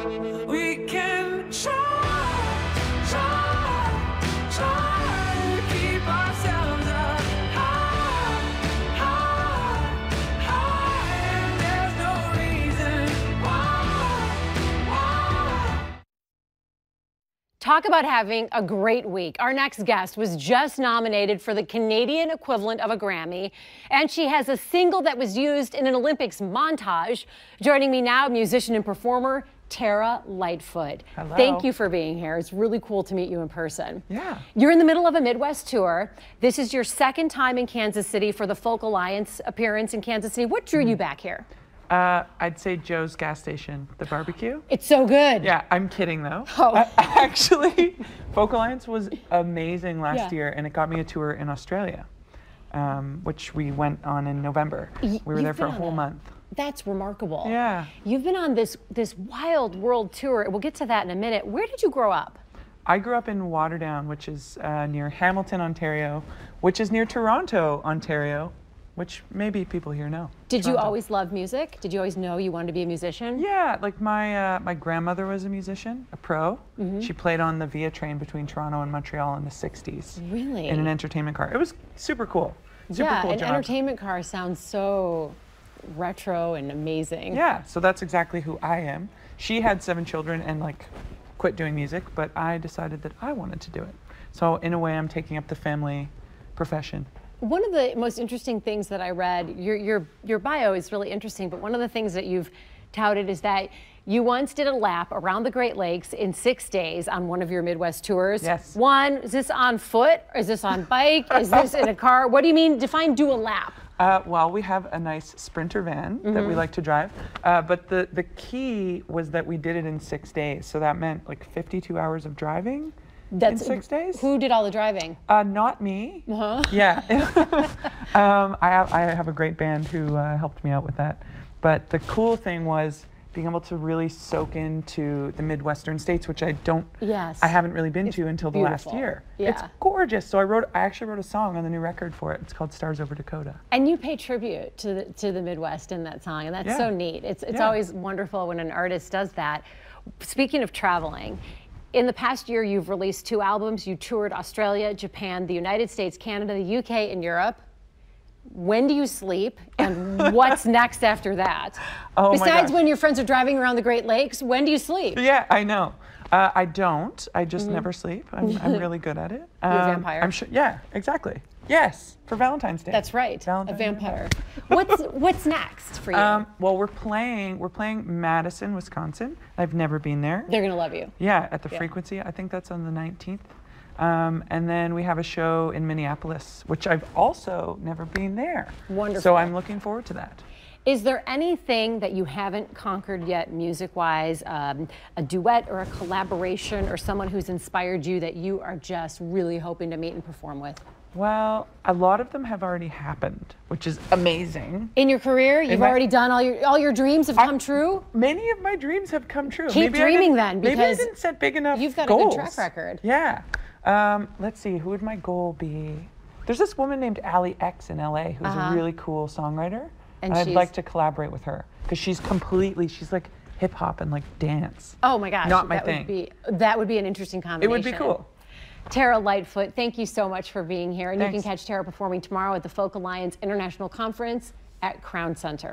We can try to keep ourselves up high, and there's no reason why. Talk about having a great week. Our next guest was just nominated for the Canadian equivalent of a Grammy, and she has a single that was used in an Olympics montage. Joining me now, musician and performer Terra Lightfoot. Hello. Thank you for being here. It's really cool to meet you in person. Yeah. You're in the middle of a Midwest tour. This is your second time in Kansas City for the Folk Alliance appearance in Kansas City. What drew you back here? I'd say Joe's gas station, the barbecue. It's so good. Yeah, I'm kidding though. Oh. Actually, Folk Alliance was amazing last year, and it got me a tour in Australia, which we went on in November. We were there for a whole month. That's remarkable. Yeah. You've been on this wild world tour. We'll get to that in a minute. Where did you grow up? I grew up in Waterdown, which is near Hamilton, Ontario, which is near Toronto, Ontario, which maybe people here know. Did you always love music? Did you always know you wanted to be a musician? Yeah, like my grandmother was a musician, a pro. She played on the Via train between Toronto and Montreal in the 60s. Really? In an entertainment car. It was super cool. Super cool an job. entertainment car sounds so retro and amazing. Yeah, so that's exactly who I am. She had 7 children and like quit doing music, but I decided that I wanted to do it. So in a way, I'm taking up the family profession. One of the most interesting things that I read, your bio is really interesting, but one of the things that you've touted is that you once did a lap around the Great Lakes in 6 days on one of your Midwest tours. Yes. One, is this on foot? Or is this on bike? Is this in a car? What do you mean? Define do a lap. Well, we have a nice Sprinter van that we like to drive, but the key was that we did it in 6 days. So that meant like 52 hours of driving in 6 days. Who did all the driving? Not me. Yeah. I have a great band who helped me out with that. But the cool thing was being able to really soak into the Midwestern states, which I haven't really been to until the last year. Yeah. It's gorgeous. So I actually wrote a song on the new record for it. It's called Stars Over Dakota. And you pay tribute to the Midwest in that song, and that's so neat. It's always wonderful when an artist does that. Speaking of traveling, in the past year, you've released 2 albums. You toured Australia, Japan, the United States, Canada, the UK, and Europe. When do you sleep, and what's next after that? Oh, besides when your friends are driving around the Great Lakes, when do you sleep? Yeah, I know. I don't. I just never sleep. I'm really good at it. You're a vampire. I'm sure. Yeah, exactly. Yes, for Valentine's Day. That's right. Valentine's a vampire. What's next for you? Well, we're playing Madison, Wisconsin. I've never been there. They're gonna love you. Yeah, at the Frequency. I think that's on the 19th. And then we have a show in Minneapolis, which I've also never been there. Wonderful. So I'm looking forward to that. Is there anything that you haven't conquered yet music-wise, a duet or a collaboration or someone who's inspired you that you are just really hoping to meet and perform with? Well, a lot of them have already happened, which is amazing. In your career, you've already done all your dreams have come true? Many of my dreams have come true. Keep dreaming then, because maybe I didn't set big enough you've got goals. a good track record. Yeah. Let's see, who would my goal be? There's this woman named Allie X in LA who's a really cool songwriter. And I'd like to collaborate with her because she's like hip hop and like dance. Oh my gosh. Not my thing. That would be an interesting combination. It would be cool. Terra Lightfoot, thank you so much for being here. And Thanks. you can catch Terra performing tomorrow at the Folk Alliance International Conference at Crown Center.